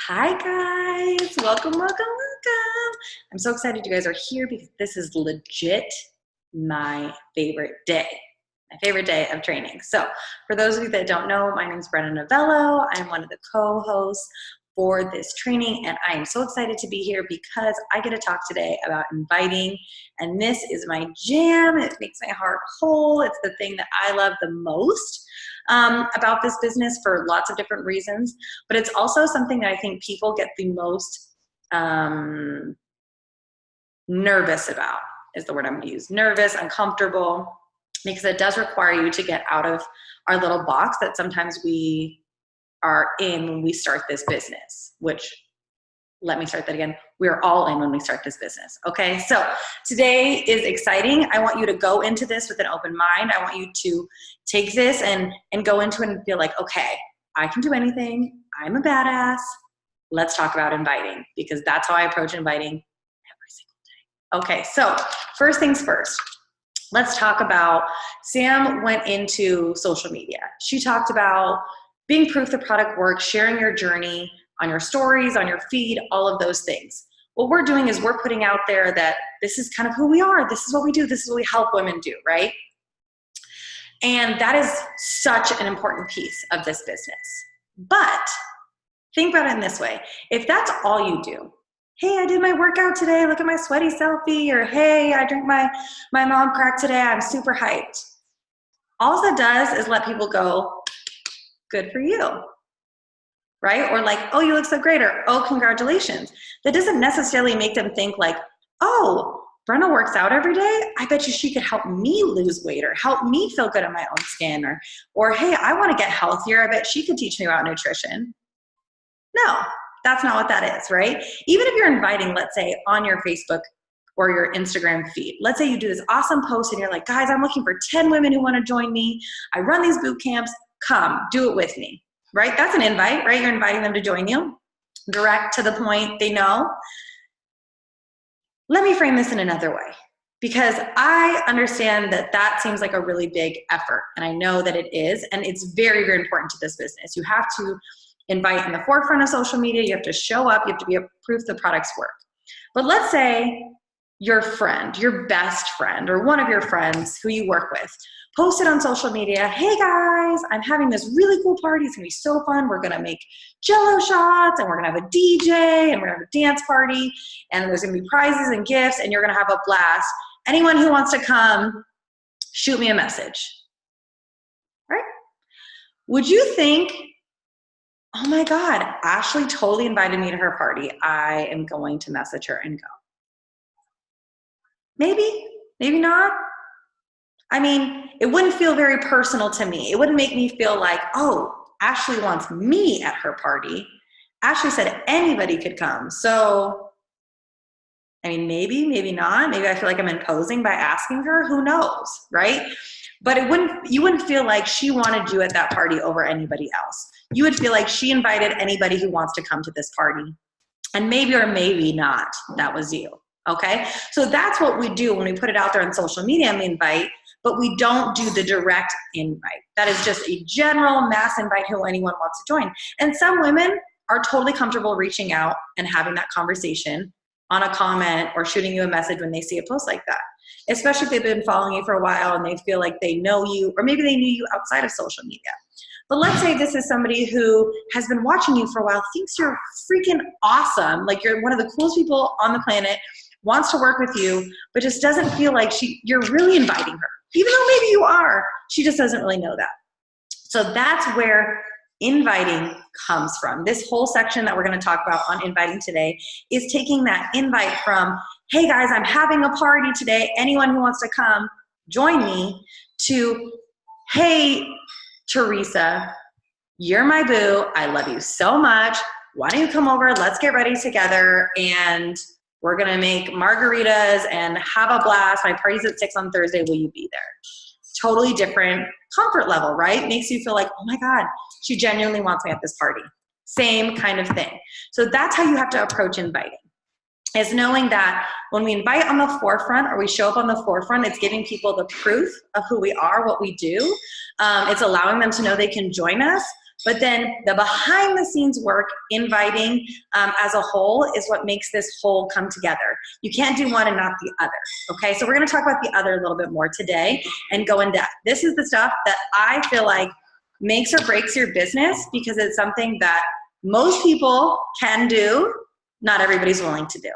Hi guys, welcome. I'm so excited you guys are here because this is legit my favorite day. My favorite day of training. So for those of you that don't know, my name is Brenna Novello. I'm one of the co-hosts for this training, and I am so excited to be here because I get to talk today about inviting, and this is my jam. It makes my heart whole. It's the thing that I love the most about this business for lots of different reasons, but it's also something that I think people get the most nervous about, is the word I'm going to use. Nervous, uncomfortable, because it does require you to get out of our little box that sometimes we are in when we start this business, which, let me start that again. We are all in when we start this business. Okay, so today is exciting. I want you to go into this with an open mind. I want you to take this and go into it and feel like, okay, I can do anything. I'm a badass. Let's talk about inviting, because that's how I approach inviting every single day. Okay, so first things first. Let's talk about, Sam went into social media. She talked about being proof the product works, sharing your journey on your stories, on your feed, all of those things. What we're doing is we're putting out there that this is kind of who we are. This is what we do. This is what we help women do, right? And that is such an important piece of this business. But think about it in this way. If that's all you do, hey, I did my workout today, look at my sweaty selfie, or hey, I drank my mom crack today, I'm super hyped. All that does is let people go, good for you, right? Or like, oh, you look so great, or oh, congratulations. That doesn't necessarily make them think like, oh, Brenna works out every day, I bet you she could help me lose weight or help me feel good in my own skin, or hey, I want to get healthier, I bet she could teach me about nutrition. No, that's not what that is, right? Even if you're inviting, let's say, on your Facebook or your Instagram feed, let's say you do this awesome post and you're like, guys, I'm looking for 10 women who want to join me. I run these boot camps, come, do it with me, right? That's an invite, right? You're inviting them to join you, direct to the point, they know. Let me frame this in another way, because I understand that that seems like a really big effort, and I know that it is, and it's very, very important to this business. You have to invite in the forefront of social media, you have to show up, you have to be a proof the products work. But let's say your friend, your best friend, or one of your friends who you work with, posted on social media, hey guys, I'm having this really cool party, it's gonna be so fun, we're gonna make Jell-O shots, and we're gonna have a DJ, and we're gonna have a dance party, and there's gonna be prizes and gifts, and you're gonna have a blast. Anyone who wants to come, shoot me a message, right? Would you think, oh my God, Ashley totally invited me to her party, I am going to message her and go? Maybe, maybe not. I mean, it wouldn't feel very personal to me. It wouldn't make me feel like, oh, Ashley wants me at her party. Ashley said anybody could come. So, I mean, maybe, maybe not. Maybe I feel like I'm imposing by asking her. Who knows, right? But you wouldn't feel like she wanted you at that party over anybody else. You would feel like she invited anybody who wants to come to this party. And maybe or maybe not, that was you, okay? So that's what we do when we put it out there on social media and we invite, but we don't do the direct invite. That is just a general mass invite who anyone wants to join. And some women are totally comfortable reaching out and having that conversation on a comment or shooting you a message when they see a post like that, especially if they've been following you for a while and they feel like they know you, or maybe they knew you outside of social media. But let's say this is somebody who has been watching you for a while, thinks you're freaking awesome, like you're one of the coolest people on the planet, wants to work with you, but just doesn't feel like you're really inviting her. Even though maybe you are, she just doesn't really know that. So that's where inviting comes from. This whole section that we're going to talk about on inviting today is taking that invite from, hey guys, I'm having a party today, anyone who wants to come join me, to, hey Teresa, you're my boo, I love you so much, why don't you come over, let's get ready together, and we're gonna make margaritas and have a blast. My party's at 6 on Thursday, will you be there? Totally different comfort level, right? Makes you feel like, oh my God, she genuinely wants me at this party. Same kind of thing. So that's how you have to approach inviting, is knowing that when we invite on the forefront, or we show up on the forefront, it's giving people the proof of who we are, what we do. It's allowing them to know they can join us. But then the behind the scenes work, inviting as a whole, is what makes this whole come together. You can't do one and not the other, okay? So we're gonna talk about the other a little bit more today and go in depth. This is the stuff that I feel like makes or breaks your business, because it's something that most people can do, not everybody's willing to do.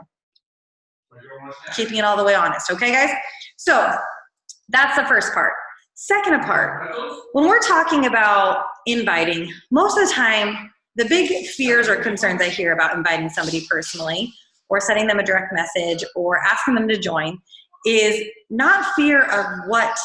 Keeping it all the way honest, okay guys? So that's the first part. Second part, when we're talking about inviting, most of the time, the big fears or concerns I hear about inviting somebody personally or sending them a direct message or asking them to join is not fear of what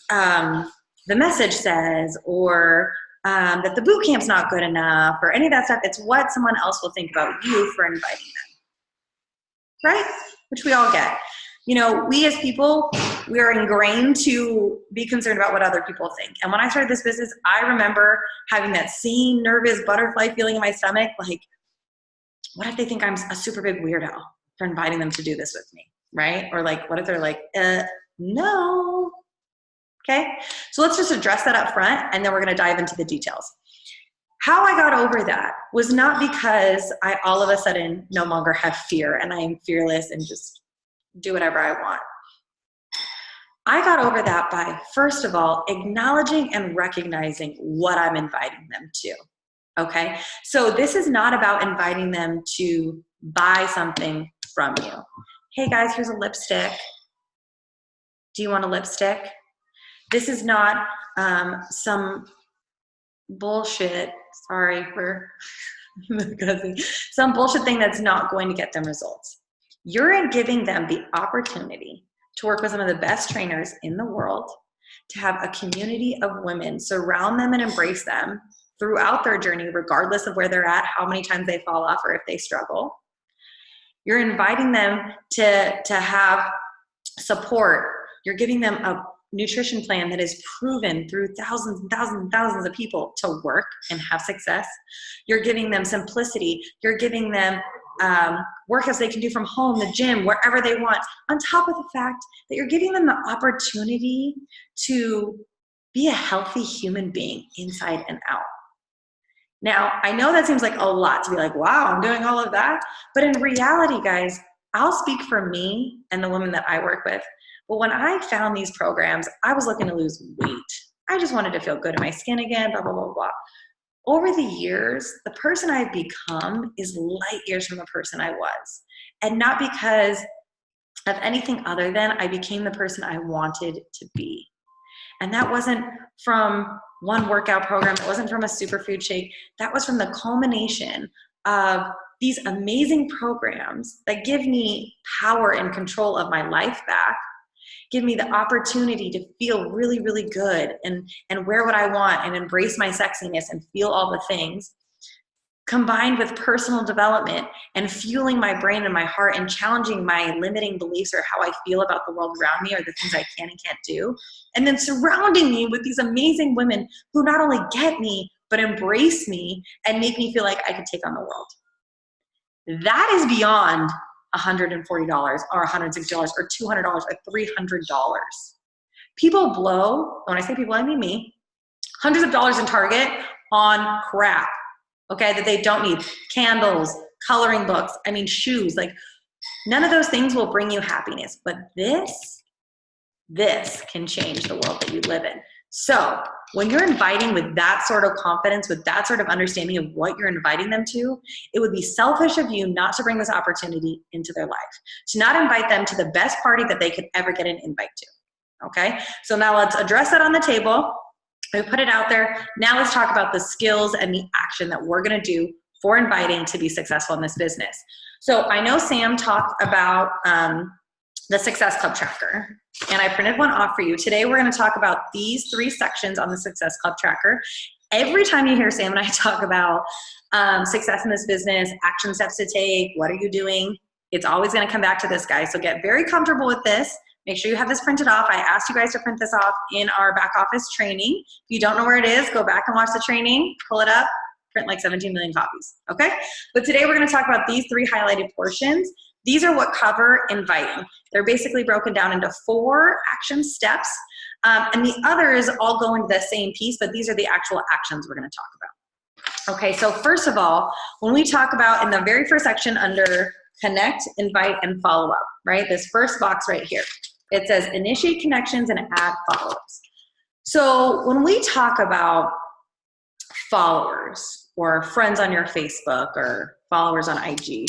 the message says, or that the boot camp's not good enough, or any of that stuff. It's what someone else will think about you for inviting them, right? Which we all get. You know, we as people, we are ingrained to be concerned about what other people think. And when I started this business, I remember having that same nervous butterfly feeling in my stomach, like, what if they think I'm a super big weirdo for inviting them to do this with me, right? Or like, what if they're like, no. Okay, so let's just address that up front, and then we're gonna dive into the details. How I got over that was not because I all of a sudden no longer have fear and I am fearless and just do whatever I want. I got over that by, first of all, acknowledging and recognizing what I'm inviting them to, okay? So this is not about inviting them to buy something from you. Hey guys, here's a lipstick. Do you want a lipstick? This is not some bullshit, sorry, we're some bullshit thing that's not going to get them results. You're giving them the opportunity to work with some of the best trainers in the world, to have a community of women surround them and embrace them throughout their journey, regardless of where they're at, how many times they fall off, or if they struggle. You're inviting them to have support. You're giving them a nutrition plan that is proven through thousands and thousands and thousands of people to work and have success. You're giving them simplicity. You're giving them workouts they can do from home, the gym, wherever they want, on top of the fact that you're giving them the opportunity to be a healthy human being inside and out. Now, I know that seems like a lot to be like, wow, I'm doing all of that. But in reality, guys, I'll speak for me and the women that I work with. But when I found these programs, I was looking to lose weight. I just wanted to feel good in my skin again, blah, blah, blah, blah. Over the years, the person I've become is light years from the person I was. And not because of anything other than I became the person I wanted to be. And that wasn't from one workout program. It wasn't from a superfood shake. That was from the culmination of these amazing programs that give me power and control of my life back, give me the opportunity to feel really, really good and wear what I want and embrace my sexiness and feel all the things, combined with personal development and fueling my brain and my heart and challenging my limiting beliefs or how I feel about the world around me or the things I can and can't do. And then surrounding me with these amazing women who not only get me, but embrace me and make me feel like I could take on the world. That is beyond $140 or $160 or $200 or $300. People blow, when I say people, I mean me, hundreds of dollars in Target on crap, okay, that they don't need. Candles, coloring books, I mean shoes, like none of those things will bring you happiness, but this can change the world that you live in. So when you're inviting with that sort of confidence, with that sort of understanding of what you're inviting them to, it would be selfish of you not to bring this opportunity into their life, to not invite them to the best party that they could ever get an invite to, okay? So now let's address that on the table. We put it out there. Now let's talk about the skills and the action that we're gonna do for inviting to be successful in this business. So I know Sam talked about the Success Club Tracker, and I printed one off for you. Today we're gonna talk about these 3 sections on the Success Club Tracker. Every time you hear Sam and I talk about success in this business, action steps to take, what are you doing, it's always gonna come back to this, guy. So get very comfortable with this. Make sure you have this printed off. I asked you guys to print this off in our back office training. If you don't know where it is, go back and watch the training, pull it up, print like 17 million copies, okay? But today we're gonna talk about these 3 highlighted portions. These are what cover inviting. They're basically broken down into 4 action steps And the others all go into the same piece, but these are the actual actions we're going to talk about. Okay, so first of all, when we talk about in the very first section under connect, invite, and follow up, right? This first box right here, it says initiate connections and add followers. So when we talk about followers or friends on your Facebook or followers on IG,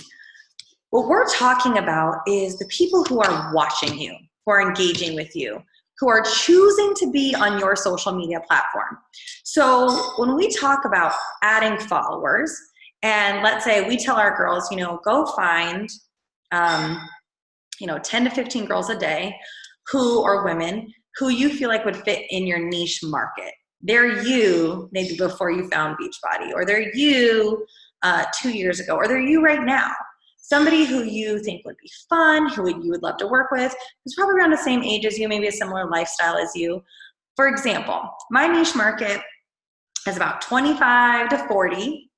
what we're talking about is the people who are watching you, who are engaging with you, who are choosing to be on your social media platform. So when we talk about adding followers, and let's say we tell our girls, go find, 10 to 15 girls a day or women who you feel like would fit in your niche market. They're you maybe before you found Beachbody, or they're you 2 years ago, or they're you right now. Somebody who you think would be fun, you would love to work with, who's probably around the same age as you, maybe a similar lifestyle as you. For example, my niche market is about 25 to 40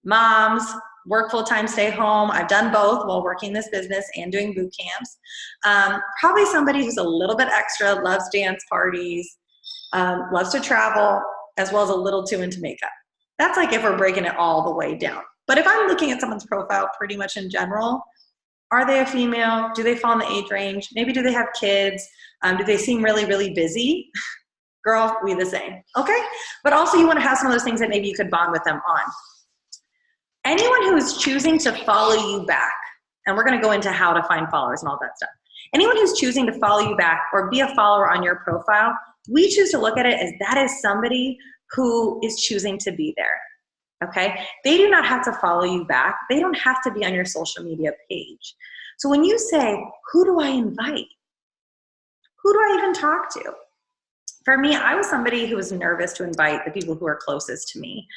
moms, work full-time, stay home. I've done both while working this business and doing boot camps. Probably somebody who's a little bit extra, loves dance parties, loves to travel, as well as a little too into makeup. That's like if we're breaking it all the way down. But if I'm looking at someone's profile pretty much in general, are they a female? Do they fall in the age range? Maybe do they have kids? Do they seem really, really busy? Girl, we the same, okay? But also you want to have some of those things that maybe you could bond with them on. Anyone who is choosing to follow you back, and we're going to go into how to find followers and all that stuff. Anyone who's choosing to follow you back or be a follower on your profile, we choose to look at it as that is somebody who is choosing to be there, okay? They do not have to follow you back. They don't have to be on your social media page. So when you say, who do I invite? Who do I even talk to? For me, I was somebody who was nervous to invite the people who are closest to me,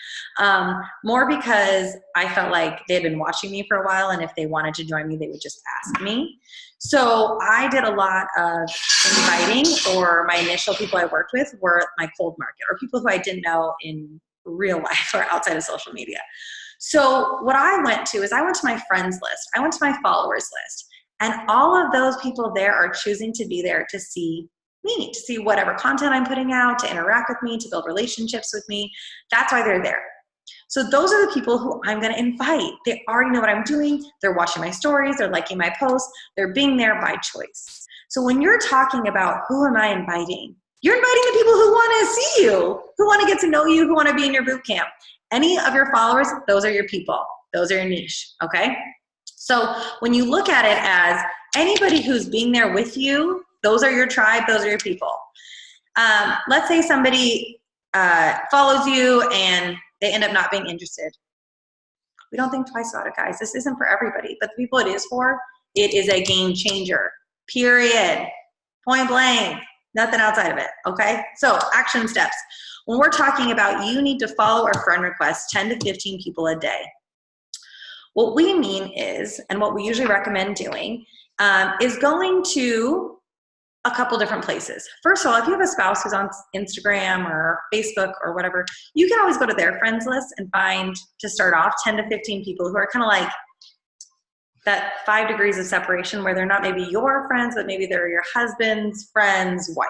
more because I felt like they had been watching me for a while, and if they wanted to join me, they would just ask me. So I did a lot of inviting, or my initial people I worked with were my cold market, or people who I didn't know in real life or outside of social media. So what I went to is I went to my friends list, I went to my followers list, and all of those people there are choosing to be there to see me, to see whatever content I'm putting out, to interact with me, to build relationships with me. That's why they're there. So those are the people who I'm going to invite. They already know what I'm doing. They're watching my stories. They're liking my posts. They're being there by choice. So when you're talking about who am I inviting, you're inviting the people who want to see you, who want to get to know you, who want to be in your boot camp. Any of your followers, those are your people. Those are your niche, okay? So when you look at it as anybody who's being there with you, those are your tribe, those are your people. Let's say somebody follows you and they end up not being interested. We don't think twice about it, guys. This isn't for everybody, but the people it is for, it is a game changer, period. Point blank, nothing outside of it, okay? So action steps. When we're talking about you need to follow or friend request 10 to 15 people a day. What we mean is, and what we usually recommend doing, is going to a couple different places. First of all, if you have a spouse who's on Instagram or Facebook or whatever, you can always go to their friends list and find, to start off, 10 to 15 people who are kind of like that 5 degrees of separation, where they're not maybe your friends, but maybe they're your husband's friend's wife,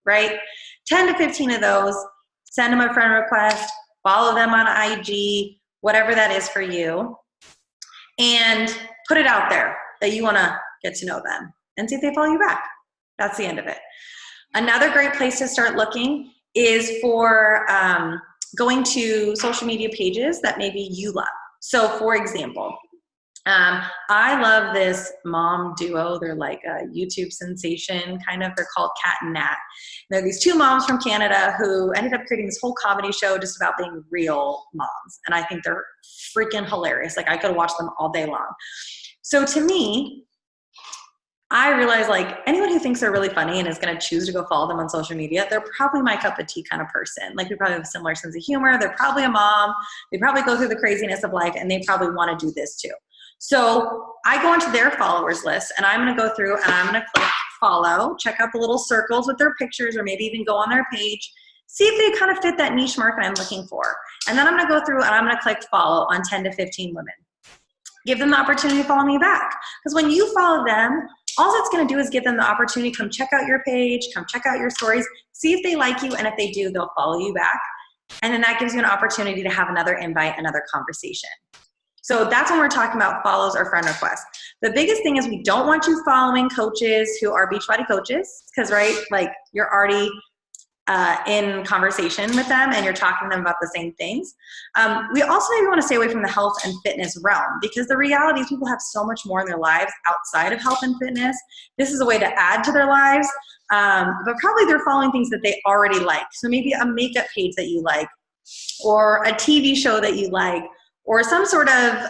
right? 10 to 15 of those, send them a friend request, follow them on IG, whatever that is for you, and put it out there that you want to get to know them and see if they follow you back. That's the end of it. Another great place to start looking is for going to social media pages that maybe you love. So for example, I love this mom duo. They're like a YouTube sensation, kind of. They're called Cat and Nat. They're these two moms from Canada who ended up creating this whole comedy show just about being real moms. And I think they're freaking hilarious. Like I could watch them all day long. So to me, I realize like anyone who thinks they're really funny and is going to choose to go follow them on social media, they're probably my cup of tea kind of person. Like we probably have a similar sense of humor. They're probably a mom. They probably go through the craziness of life, and they probably want to do this too. So I go into their followers list, and I'm going to go through and I'm going to click follow, check out the little circles with their pictures, or maybe even go on their page, see if they kind of fit that niche market I'm looking for. And then I'm going to go through and I'm going to click follow on 10 to 15 women. Give them the opportunity to follow me back. Because when you follow them, All it's going to do is give them the opportunity to come check out your page, come check out your stories, see if they like you, and if they do, they'll follow you back. And then that gives you an opportunity to have another invite, another conversation. So that's when we're talking about follows or friend requests. The biggest thing is we don't want you following coaches who are Beachbody coaches, because, right, like you're already in conversation with them and you're talking to them about the same things. We also maybe want to stay away from the health and fitness realm, because the reality is people have so much more in their lives outside of health and fitness. This is a way to add to their lives, but probably they're following things that they already like. So maybe a makeup page that you like, or a TV show that you like, or some sort of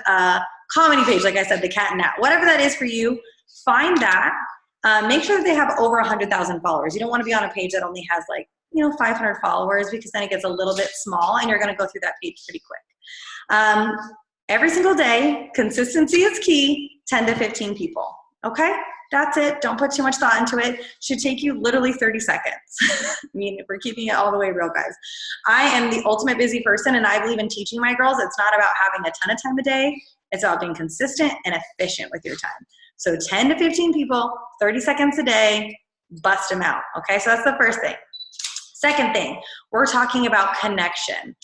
comedy page, like I said, the cat and nat, whatever that is for you, find that. Make sure that they have over 100,000 followers. You don't want to be on a page that only has 500 followers, because then it gets a little bit small and you're going to go through that page pretty quick. Every single day, consistency is key, 10 to 15 people. Okay? That's it. Don't put too much thought into it. Should take you literally 30 seconds. I mean, if we're keeping it all the way real, guys. I am the ultimate busy person, and I believe in teaching my girls. It's not about having a ton of time a day. It's about being consistent and efficient with your time. So 10 to 15 people, 30 seconds a day, bust them out. Okay, so that's the first thing. Second thing, we're talking about connection.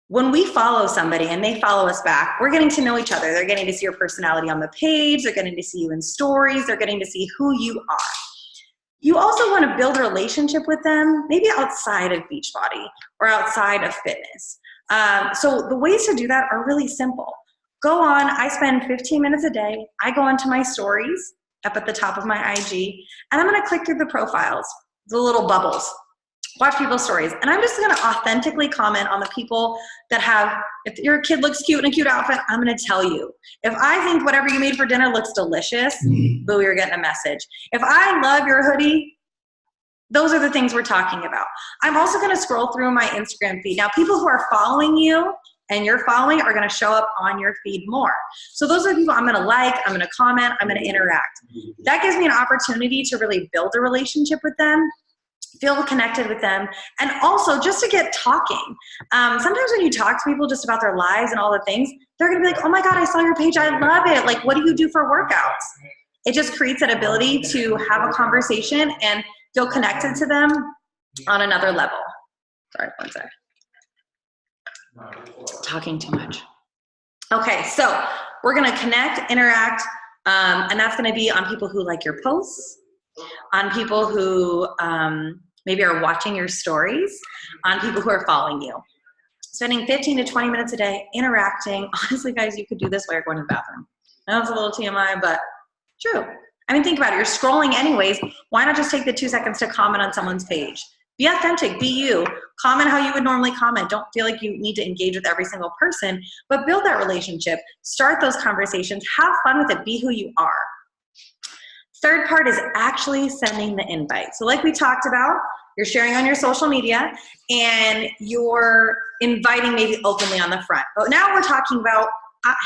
When we follow somebody and they follow us back, we're getting to know each other. They're getting to see your personality on the page. They're getting to see you in stories. They're getting to see who you are. You also want to build a relationship with them, maybe outside of Beachbody or outside of fitness. So the ways to do that are really simple. Go on. I spend 15 minutes a day. I go into my stories up at the top of my IG, and I'm going to click through the profiles, the little bubbles. Watch people's stories. And I'm just going to authentically comment on the people that have, if your kid looks cute in a cute outfit, I'm going to tell you. If I think whatever you made for dinner looks delicious, boo, you're getting a message. If I love your hoodie, those are the things we're talking about. I'm also going to scroll through my Instagram feed. Now, people who are following you and you're following are going to show up on your feed more. So those are the people I'm going to like, I'm going to comment, I'm going to interact. That gives me an opportunity to really build a relationship with them, feel connected with them, and also just to get talking. Sometimes when you talk to people just about their lives and all the things, they're going to be like, oh my God, I saw your page. I love it. Like, what do you do for workouts? It just creates that ability to have a conversation and feel connected to them on another level. Sorry, one sec. Talking too much. Okay, so we're going to connect, interact, and that's going to be on people who like your posts, on people who maybe are watching your stories, on people who are following you. Spending 15 to 20 minutes a day interacting. Honestly, guys, you could do this while you're going to the bathroom. I know it's a little TMI, but true. I mean, think about it. You're scrolling anyways. Why not just take the 2 seconds to comment on someone's page? Be authentic. Be you. Comment how you would normally comment. Don't feel like you need to engage with every single person, but build that relationship. Start those conversations. Have fun with it. Be who you are. Third part is actually sending the invite. So like we talked about, you're sharing on your social media and you're inviting maybe openly on the front. But now we're talking about,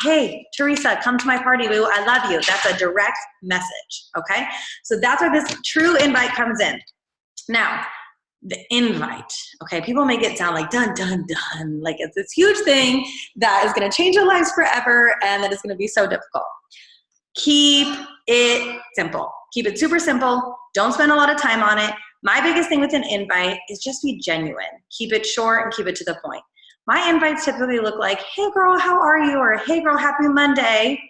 hey, Teresa, come to my party, Lou. I love you. That's a direct message, okay? So that's where this true invite comes in. Now, the invite, okay? People make it sound like dun, dun, dun, like it's this huge thing that is gonna change your lives forever and that is gonna be so difficult. Keep it simple. Keep it super simple. Don't spend a lot of time on it. My biggest thing with an invite is just be genuine. Keep it short and keep it to the point. My invites typically look like, hey girl, how are you? Or hey girl, happy Monday.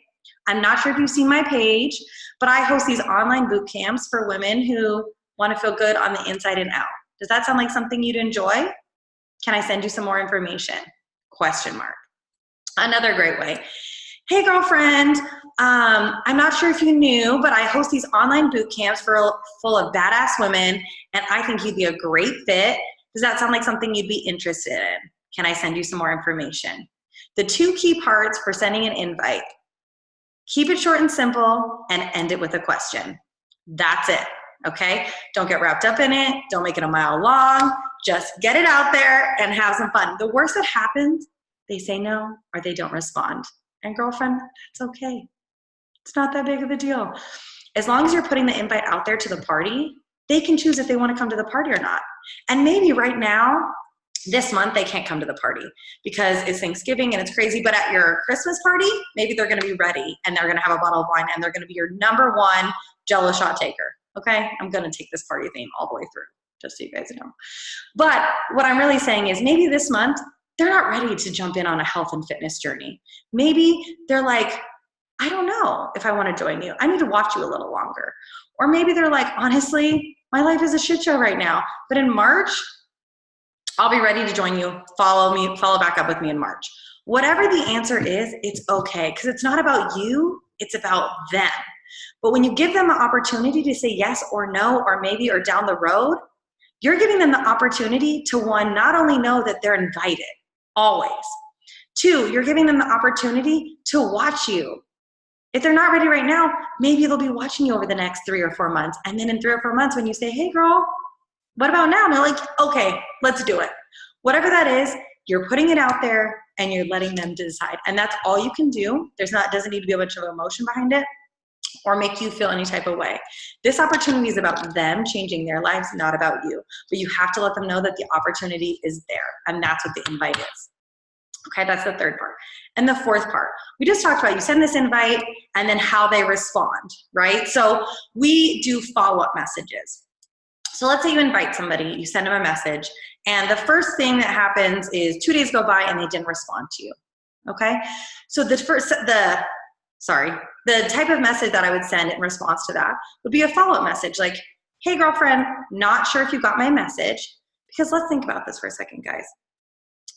I'm not sure if you've seen my page, but I host these online boot camps for women who want to feel good on the inside and out. Does that sound like something you'd enjoy? Can I send you some more information? Question mark. Another great way. Hey girlfriend, I'm not sure if you knew, but I host these online boot camps full of badass women, and I think you'd be a great fit. Does that sound like something you'd be interested in? Can I send you some more information? The 2 key parts for sending an invite: keep it short and simple and end it with a question. That's it, okay? Don't get wrapped up in it. Don't make it a mile long. Just get it out there and have some fun. The worst that happens, they say no or they don't respond. And girlfriend, that's okay. It's not that big of a deal. As long as you're putting the invite out there to the party, they can choose if they want to come to the party or not. And maybe right now, this month they can't come to the party because it's Thanksgiving and it's crazy, but at your Christmas party, maybe they're going to be ready and they're going to have a bottle of wine and they're going to be your number one Jello shot taker. Okay. I'm going to take this party theme all the way through, just so you guys know. But what I'm really saying is maybe this month they're not ready to jump in on a health and fitness journey. Maybe they're like, I don't know if I want to join you. I need to watch you a little longer. Or maybe they're like, honestly, my life is a shit show right now. But in March, I'll be ready to join you. Follow back up with me in March. Whatever the answer is, it's okay, because it's not about you, it's about them. But when you give them the opportunity to say yes or no, or maybe, or down the road, you're giving them the opportunity to, one, not only know that they're invited, always. Two, you're giving them the opportunity to watch you. If they're not ready right now, maybe they'll be watching you over the next 3 or 4 months. And then in 3 or 4 months, when you say, hey girl, what about now? And they're like, okay, let's do it. Whatever that is, you're putting it out there and you're letting them decide. And that's all you can do. Doesn't need to be a bunch of emotion behind it or make you feel any type of way. This opportunity is about them changing their lives, not about you. But you have to let them know that the opportunity is there. And that's what the invite is. Okay, that's the third part. And the fourth part, we just talked about, you send this invite and then how they respond, right? So we do follow-up messages. So let's say you invite somebody, you send them a message, and the first thing that happens is 2 days go by and they didn't respond to you, okay? So the type of message that I would send in response to that would be a follow-up message like, hey girlfriend, not sure if you got my message, because let's think about this for a second, guys.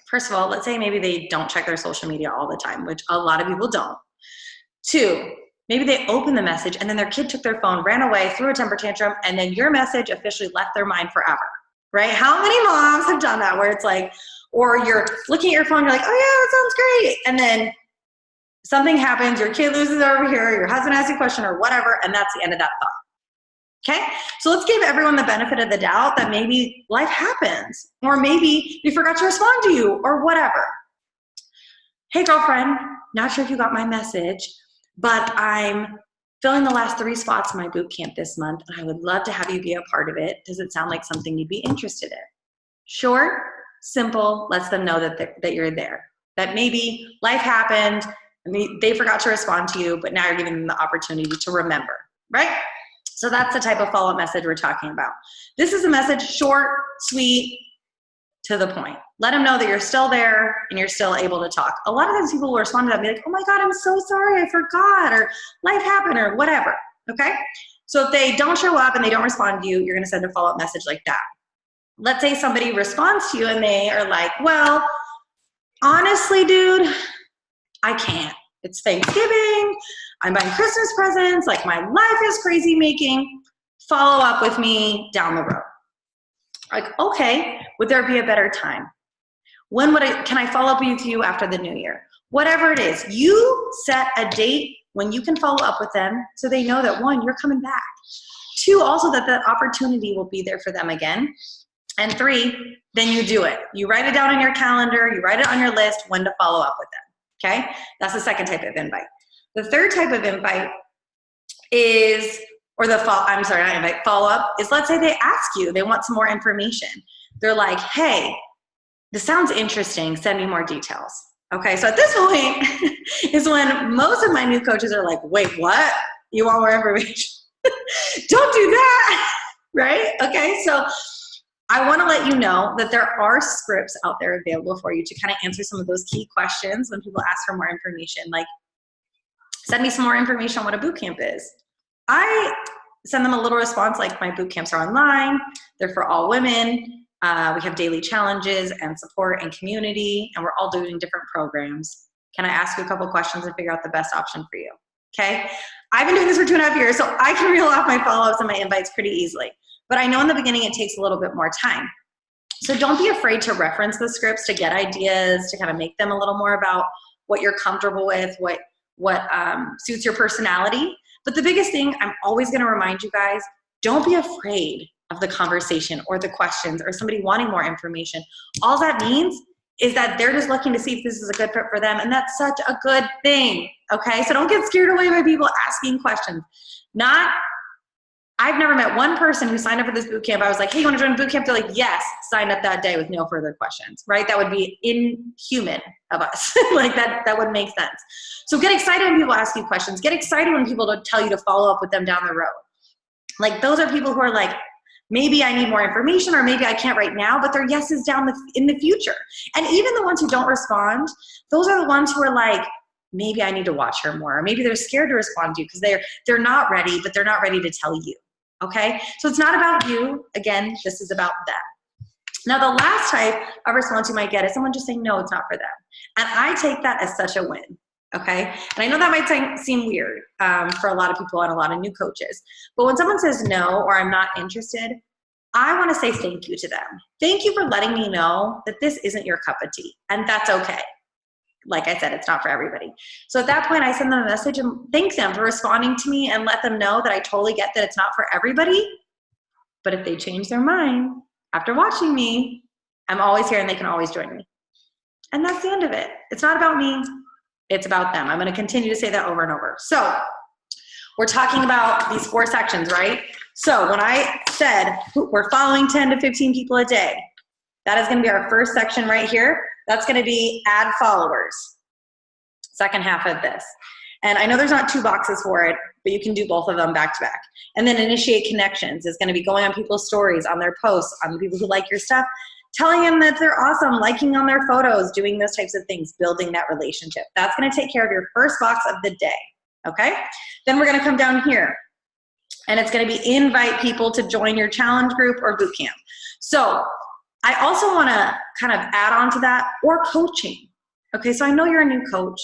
First of all, let's say maybe they don't check their social media all the time, which a lot of people don't. 2, maybe they open the message and then their kid took their phone, ran away, threw a temper tantrum, and then your message officially left their mind forever, right? How many moms have done that where it's like, or you're looking at your phone, you're like, oh yeah, that sounds great. And then something happens, your kid loses over here, your husband asks you a question or whatever, and that's the end of that thought. Okay, so let's give everyone the benefit of the doubt that maybe life happens, or maybe they forgot to respond to you, or whatever. Hey girlfriend, not sure if you got my message, but I'm filling the last 3 spots in my boot camp this month, and I would love to have you be a part of it. Does it sound like something you'd be interested in? Short, simple, lets them know that you're there. That maybe life happened, and they forgot to respond to you, but now you're giving them the opportunity to remember, right? So that's the type of follow-up message we're talking about. This is a message, short, sweet, to the point. Let them know that you're still there and you're still able to talk. A lot of times people will respond to that and be like, oh my God, I'm so sorry, I forgot, or life happened, or whatever, okay? So if they don't show up and they don't respond to you, you're gonna send a follow-up message like that. Let's say somebody responds to you and they are like, well, honestly, dude, I can't. It's Thanksgiving, I'm buying Christmas presents, like my life is crazy making. Follow up with me down the road. Like, okay, would there be a better time? Can I follow up with you after the new year? Whatever it is, you set a date when you can follow up with them so they know that 1, you're coming back. 2, also that the opportunity will be there for them again. And 3, then you do it. You write it down on your calendar, you write it on your list when to follow up with them. Okay, that's the second type of invite. The third type of invite is, follow-up is, let's say they ask you, they want some more information. They're like, hey, this sounds interesting, send me more details. Okay, so at this point is when most of my new coaches are like, wait, what? You want more information? Don't do that, right? Okay, so I want to let you know that there are scripts out there available for you to kind of answer some of those key questions when people ask for more information, like send me some more information on what a boot camp is. I send them a little response like, my boot camps are online, they're for all women, we have daily challenges and support and community, and we're all doing different programs. Can I ask you a couple questions and figure out the best option for you? Okay, I've been doing this for 2.5 years, so I can reel off my follow-ups and my invites pretty easily. But I know in the beginning it takes a little bit more time. So don't be afraid to reference the scripts to get ideas, to kind of make them a little more about what you're comfortable with, what suits your personality. But the biggest thing, I'm always gonna remind you guys, don't be afraid of the conversation or the questions or somebody wanting more information. All that means is that they're just looking to see if this is a good fit for them, and that's such a good thing, okay? So don't get scared away by people asking questions. Not I've never met one person who signed up for this boot camp. I was like, hey, you want to join boot camp? They're like, yes, sign up that day with no further questions, right? That would be inhuman of us. Like that wouldn't make sense. So get excited when people ask you questions. Get excited when people don't tell you to follow up with them down the road. Like those are people who are like, maybe I need more information or maybe I can't right now, but their yes is down in the future. And even the ones who don't respond, those are the ones who are like, maybe I need to watch her more. Or maybe they're scared to respond to you because they're not ready, but they're not ready to tell you. Okay? So it's not about you. Again, this is about them. Now, the last type of response you might get is someone just saying, no, it's not for them. And I take that as such a win. Okay? And I know that might seem weird for a lot of people and a lot of new coaches. But when someone says no or I'm not interested, I want to say thank you to them. Thank you for letting me know that this isn't your cup of tea. And that's okay. Like I said, it's not for everybody. So at that point, I send them a message and thank them for responding to me and let them know that I totally get that it's not for everybody. But if they change their mind after watching me, I'm always here and they can always join me. And that's the end of it. It's not about me. It's about them. I'm going to continue to say that over and over. So we're talking about these 4 sections, right? So when I said we're following 10 to 15 people a day, that is going to be our first section right here. That's going to be add followers, second half of this. And I know there's not 2 boxes for it, but you can do both of them back to back. And then initiate connections is going to be going on people's stories, on their posts, on the people who like your stuff, telling them that they're awesome, liking on their photos, doing those types of things, building that relationship. That's going to take care of your first box of the day, okay? Then we're going to come down here, and it's going to be invite people to join your challenge group or boot camp. So I also want to kind of add on to that, or coaching. Okay, so I know you're a new coach.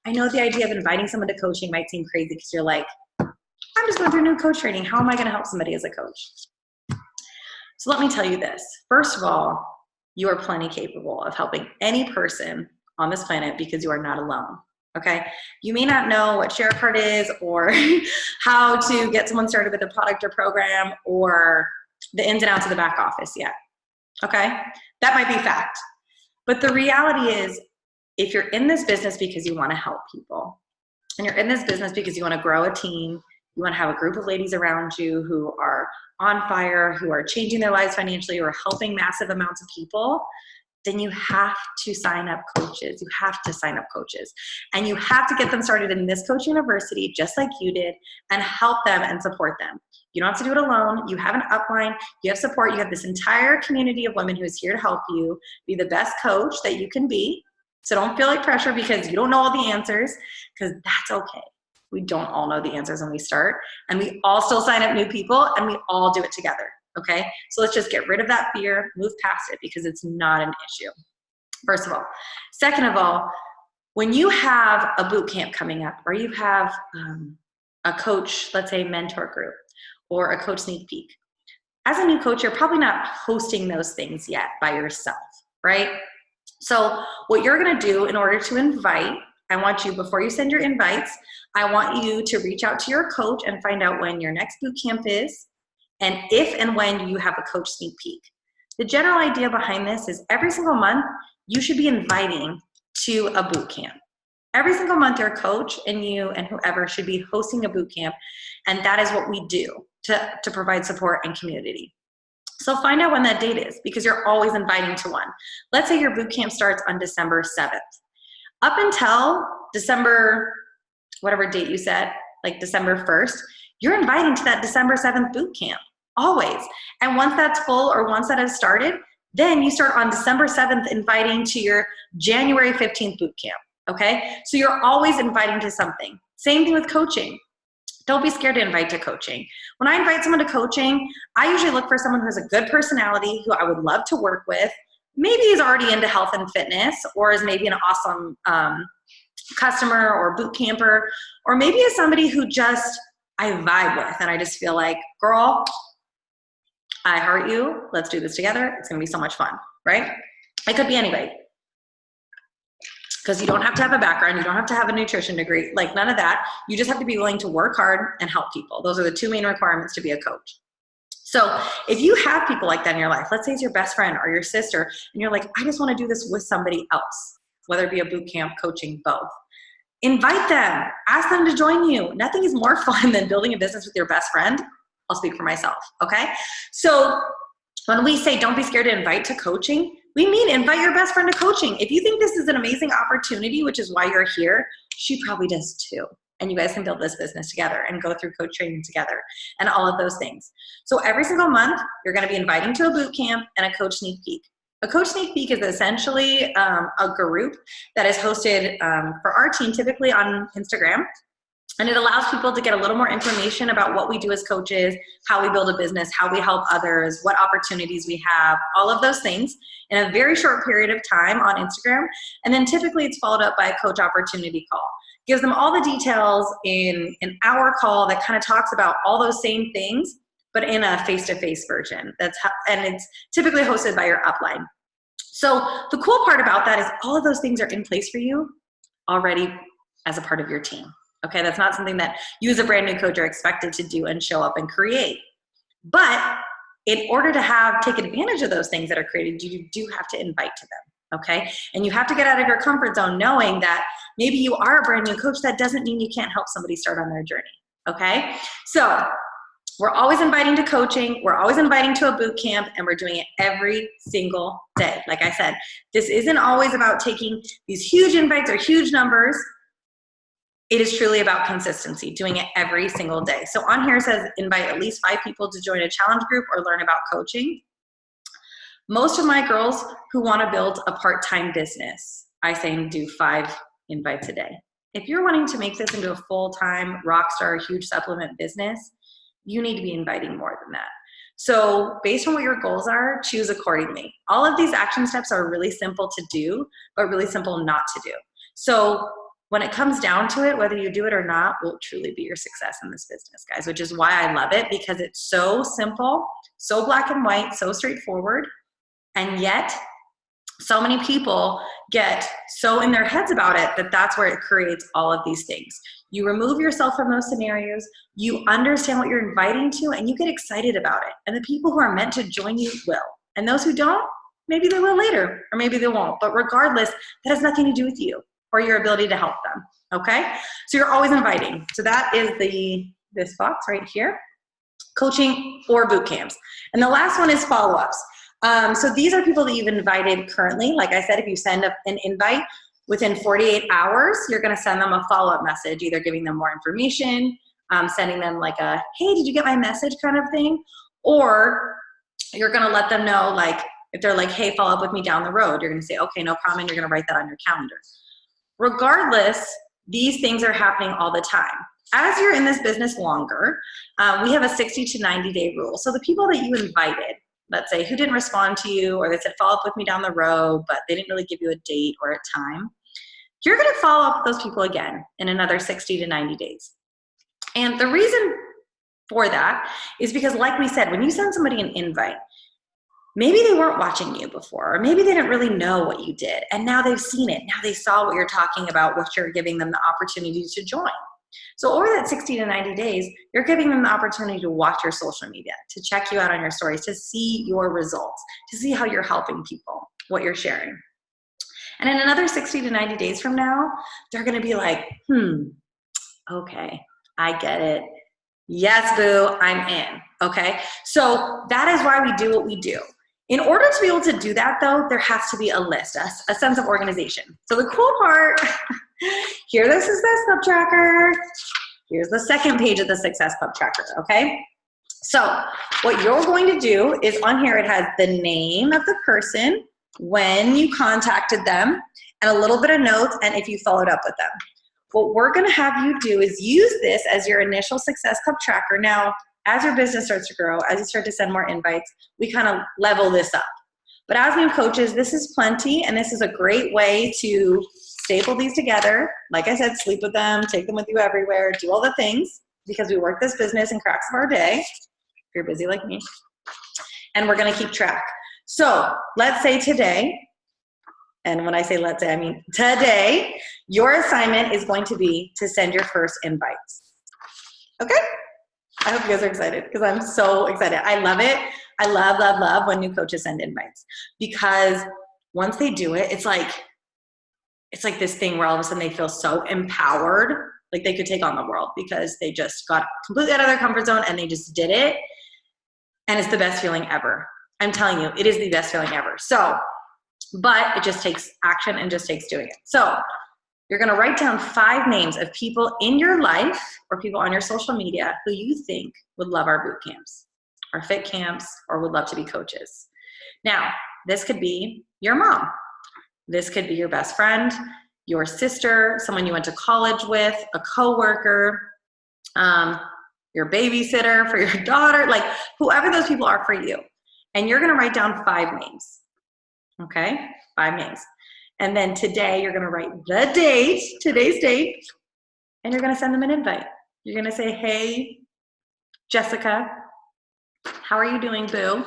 I know the idea of inviting someone to coaching might seem crazy because you're like, I'm just going through new coach training. How am I going to help somebody as a coach? So let me tell you this. First of all, you are plenty capable of helping any person on this planet because you are not alone. Okay, you may not know what ShareCart is or how to get someone started with a product or program or the ins and outs of the back office yet. Okay, that might be fact. But the reality is, if you're in this business because you want to help people, and you're in this business because you want to grow a team, you want to have a group of ladies around you who are on fire, who are changing their lives financially, or helping massive amounts of people, then you have to sign up coaches. You have to sign up coaches. And you have to get them started in this coach university, just like you did, and help them and support them. You don't have to do it alone. You have an upline. You have support. You have this entire community of women who is here to help you be the best coach that you can be. So don't feel like pressure because you don't know all the answers, because that's okay. We don't all know the answers when we start, and we all still sign up new people, and we all do it together, okay? So let's just get rid of that fear, move past it, because it's not an issue, first of all. Second of all, when you have a boot camp coming up, or you have a coach, let's say mentor group, or a coach sneak peek, as a new coach, you're probably not hosting those things yet by yourself, right? So what you're gonna do in order to invite, I want you, before you send your invites, I want you to reach out to your coach and find out when your next boot camp is, and if and when you have a coach sneak peek. The general idea behind this is every single month, you should be inviting to a boot camp. Every single month, your coach and you and whoever should be hosting a boot camp, and that is what we do to provide support and community. So find out when that date is, because you're always inviting to one. Let's say your boot camp starts on December 7th. Up until December, whatever date you set, like December 1st, you're inviting to that December 7th boot camp, always. And once that's full, or once that has started, then you start on December 7th inviting to your January 15th boot camp, okay? So you're always inviting to something. Same thing with coaching. Don't be scared to invite to coaching. When I invite someone to coaching, I usually look for someone who has a good personality, who I would love to work with. Maybe is already into health and fitness, or is maybe an awesome customer or boot camper, or maybe is somebody who just I vibe with and I just feel like, girl, I heart you. Let's do this together. It's going to be so much fun, right? It could be anybody. Because you don't have to have a background. You don't have to have a nutrition degree. Like none of that. You just have to be willing to work hard and help people. Those are the 2 main requirements to be a coach. So if you have people like that in your life, let's say it's your best friend or your sister, and you're like, I just want to do this with somebody else, whether it be a boot camp, coaching, both. Invite them. Ask them to join you. Nothing is more fun than building a business with your best friend. I'll speak for myself. Okay. So when we say don't be scared to invite to coaching, we mean invite your best friend to coaching. If you think this is an amazing opportunity, which is why you're here, she probably does too. And you guys can build this business together and go through coach training together and all of those things. So every single month, you're going to be inviting to a boot camp and a coach sneak peek. A coach sneak peek is essentially a group that is hosted for our team, typically on Instagram. And it allows people to get a little more information about what we do as coaches, how we build a business, how we help others, what opportunities we have, all of those things in a very short period of time on Instagram. And then typically it's followed up by a coach opportunity call. Gives them all the details in an hour call that kind of talks about all those same things, but in a face-to-face version. And it's typically hosted by your upline. So the cool part about that is all of those things are in place for you already as a part of your team. Okay, that's not something that you as a brand new coach are expected to do and show up and create. But in order to take advantage of those things that are created, you do have to invite to them. Okay, and you have to get out of your comfort zone knowing that maybe you are a brand new coach. That doesn't mean you can't help somebody start on their journey. Okay, so we're always inviting to coaching. We're always inviting to a boot camp, and we're doing it every single day. Like I said, this isn't always about taking these huge invites or huge numbers. It is truly about consistency, doing it every single day. So on here it says invite at least 5 people to join a challenge group or learn about coaching. Most of my girls who want to build a part-time business, I say do 5 invites a day. If you're wanting to make this into a full-time rock star, huge supplement business, you need to be inviting more than that. So based on what your goals are, choose accordingly. All of these action steps are really simple to do, but really simple not to do. So when it comes down to it, whether you do it or not will truly be your success in this business, guys, which is why I love it, because it's so simple, so black and white, so straightforward. And yet so many people get so in their heads about it that that's where it creates all of these things. You remove yourself from those scenarios, you understand what you're inviting to, and you get excited about it. And the people who are meant to join you will. And those who don't, maybe they will later, or maybe they won't. But regardless, that has nothing to do with you or your ability to help them, okay? So you're always inviting. So that is this box right here, coaching or boot camps. And the last one is follow-ups. So these are people that you've invited currently. Like I said, if you send up an invite within 48 hours, you're gonna send them a follow-up message, either giving them more information, sending them like a, hey, did you get my message kind of thing? Or you're gonna let them know, like, if they're like, hey, follow up with me down the road, you're gonna say, okay, no problem, and you're gonna write that on your calendar. Regardless, these things are happening all the time. As you're in this business longer, we have a 60 to 90 day rule. So the people that you invited, let's say, who didn't respond to you, or they said, follow up with me down the road, but they didn't really give you a date or a time, you're gonna follow up with those people again in another 60 to 90 days. And the reason for that is because, like we said, when you send somebody an invite, maybe they weren't watching you before, or maybe they didn't really know what you did, and now they've seen it. Now they saw what you're talking about, what you're giving them the opportunity to join. So over that 60 to 90 days, you're giving them the opportunity to watch your social media, to check you out on your stories, to see your results, to see how you're helping people, what you're sharing. And in another 60 to 90 days from now, they're gonna be like, okay, I get it. Yes, boo, I'm in, okay? So that is why we do what we do. In order to be able to do that, though, there has to be a list, a sense of organization. So the cool part, here, this is the Success Club Tracker. Here's the second page of the Success Club Tracker, okay? So what you're going to do is on here, it has the name of the person, when you contacted them, and a little bit of notes, and if you followed up with them. What we're gonna have you do is use this as your initial Success Club Tracker. Now, as your business starts to grow, as you start to send more invites, we kind of level this up. But as new coaches, this is plenty, and this is a great way to staple these together. Like I said, sleep with them, take them with you everywhere, do all the things, because we work this business in cracks of our day, if you're busy like me, and we're gonna keep track. So let's say today, and when I say let's say, I mean today, your assignment is going to be to send your first invites. Okay? I hope you guys are excited, because I'm so excited. I love it. I love, love, love when new coaches send invites, because once they do it, it's like this thing where all of a sudden they feel so empowered Like they could take on the world because they just got completely out of their comfort zone and they just did it. And it's the best feeling ever. I'm telling you, it is the best feeling ever. So, but it just takes action and just takes doing it. So you're gonna write down 5 names of people in your life or people on your social media who you think would love our boot camps or fit camps or would love to be coaches. Now, this could be your mom. This could be your best friend, your sister, someone you went to college with, a coworker, your babysitter for your daughter, like whoever those people are for you. And you're gonna write down 5 names, okay? 5 names. And then today you're gonna write the date, today's date, and you're gonna send them an invite. You're gonna say, hey, Jessica, how are you doing, boo?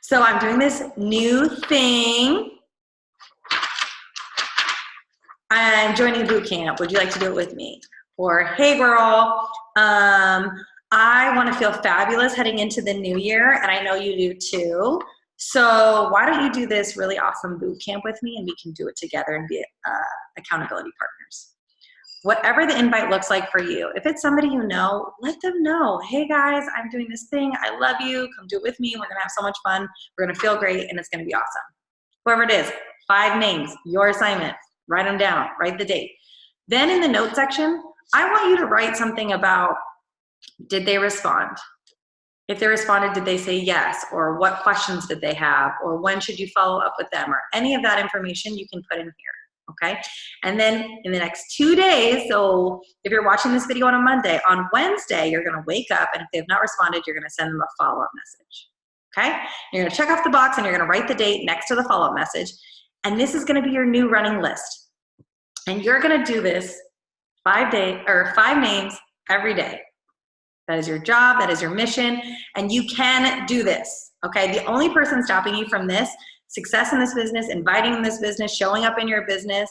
So I'm doing this new thing. I'm joining boot camp. Would you like to do it with me? Or, hey girl, I want to feel fabulous heading into the new year, and I know you do too. So why don't you do this really awesome boot camp with me, and we can do it together and be accountability partners. Whatever the invite looks like for you. If it's somebody you know, let them know. Hey guys, I'm doing this thing. I love you. Come do it with me. We're going to have so much fun. We're going to feel great, and it's going to be awesome. Whoever it is, 5 names, your assignment. Write them down. Write the date. Then in the note section, I want you to write something about, did they respond? If they responded, did they say yes? Or what questions did they have? Or when should you follow up with them? Or any of that information you can put in here, okay? And then in the next 2 days, so if you're watching this video on a Monday, on Wednesday, you're gonna wake up, and if they have not responded, you're gonna send them a follow-up message, okay? You're gonna check off the box, and you're gonna write the date next to the follow-up message, and this is gonna be your new running list. And you're gonna do this 5 names every day. That is your job, that is your mission, and you can do this, okay? The only person stopping you from this, success in this business, inviting in this business, showing up in your business,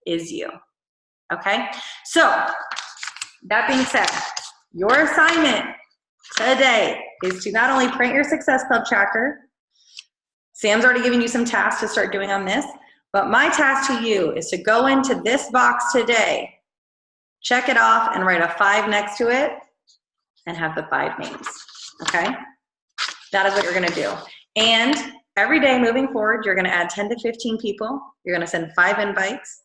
is you, okay? So, that being said, your assignment today is to not only print your Success Club tracker, Sam's already given you some tasks to start doing on this, but my task to you is to go into this box today, check it off, and write a 5 next to it, and have the 5 names, okay? That is what you're gonna do. And every day moving forward, you're gonna add 10 to 15 people, you're gonna send 5 invites,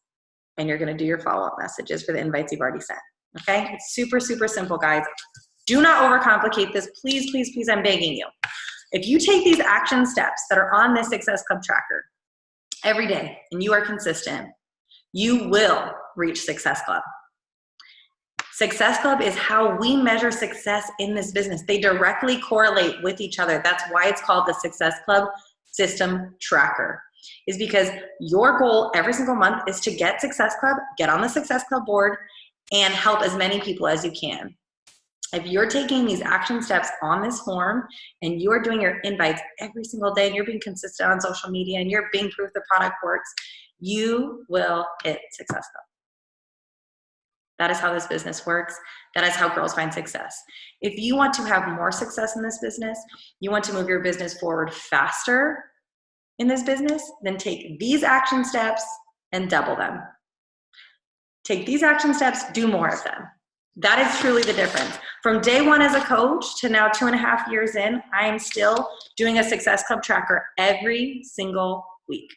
and you're gonna do your follow-up messages for the invites you've already sent, okay? It's super, super simple, guys. Do not overcomplicate this, please, please, please, I'm begging you. If you take these action steps that are on this Success Club tracker every day, and you are consistent, you will reach Success Club. Success Club is how we measure success in this business. They directly correlate with each other. That's why it's called the Success Club System Tracker, is because your goal every single month is to get Success Club, get on the Success Club board, and help as many people as you can. If you're taking these action steps on this form and you are doing your invites every single day and you're being consistent on social media and you're being proof the product works, you will hit Success Club. That is how this business works. That is how girls find success. If you want to have more success in this business, you want to move your business forward faster in this business, then take these action steps and double them. Take these action steps, do more of them. That is truly the difference. From day 1 as a coach to now 2.5 years in, I am still doing a Success Club tracker every single week.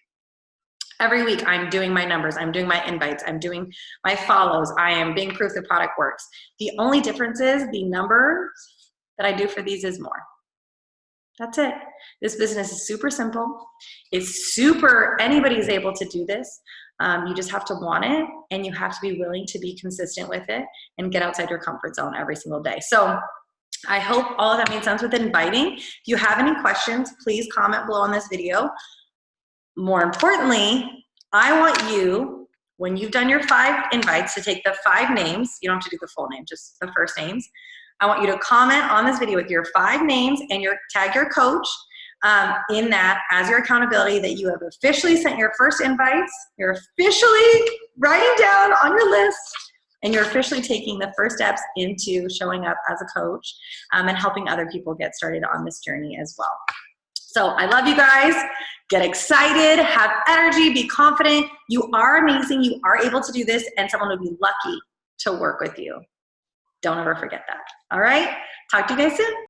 Every week I'm doing my numbers, I'm doing my invites, I'm doing my follows, I am being proof the product works. The only difference is the number that I do for these is more. That's it. This business is super simple. It's super, anybody's able to do this. You just have to want it, and you have to be willing to be consistent with it and get outside your comfort zone every single day. So I hope all of that made sense with inviting. If you have any questions, please comment below on this video. More importantly, I want you, when you've done your 5 invites, to take the 5 names. You don't have to do the full name, just the first names. I want you to comment on this video with your 5 names and tag your coach in that as your accountability, that you have officially sent your first invites, you're officially writing down on your list, and you're officially taking the first steps into showing up as a coach and helping other people get started on this journey as well. So I love you guys. Get excited, have energy, be confident. You are amazing. You are able to do this, and someone would be lucky to work with you. Don't ever forget that. All right? Talk to you guys soon.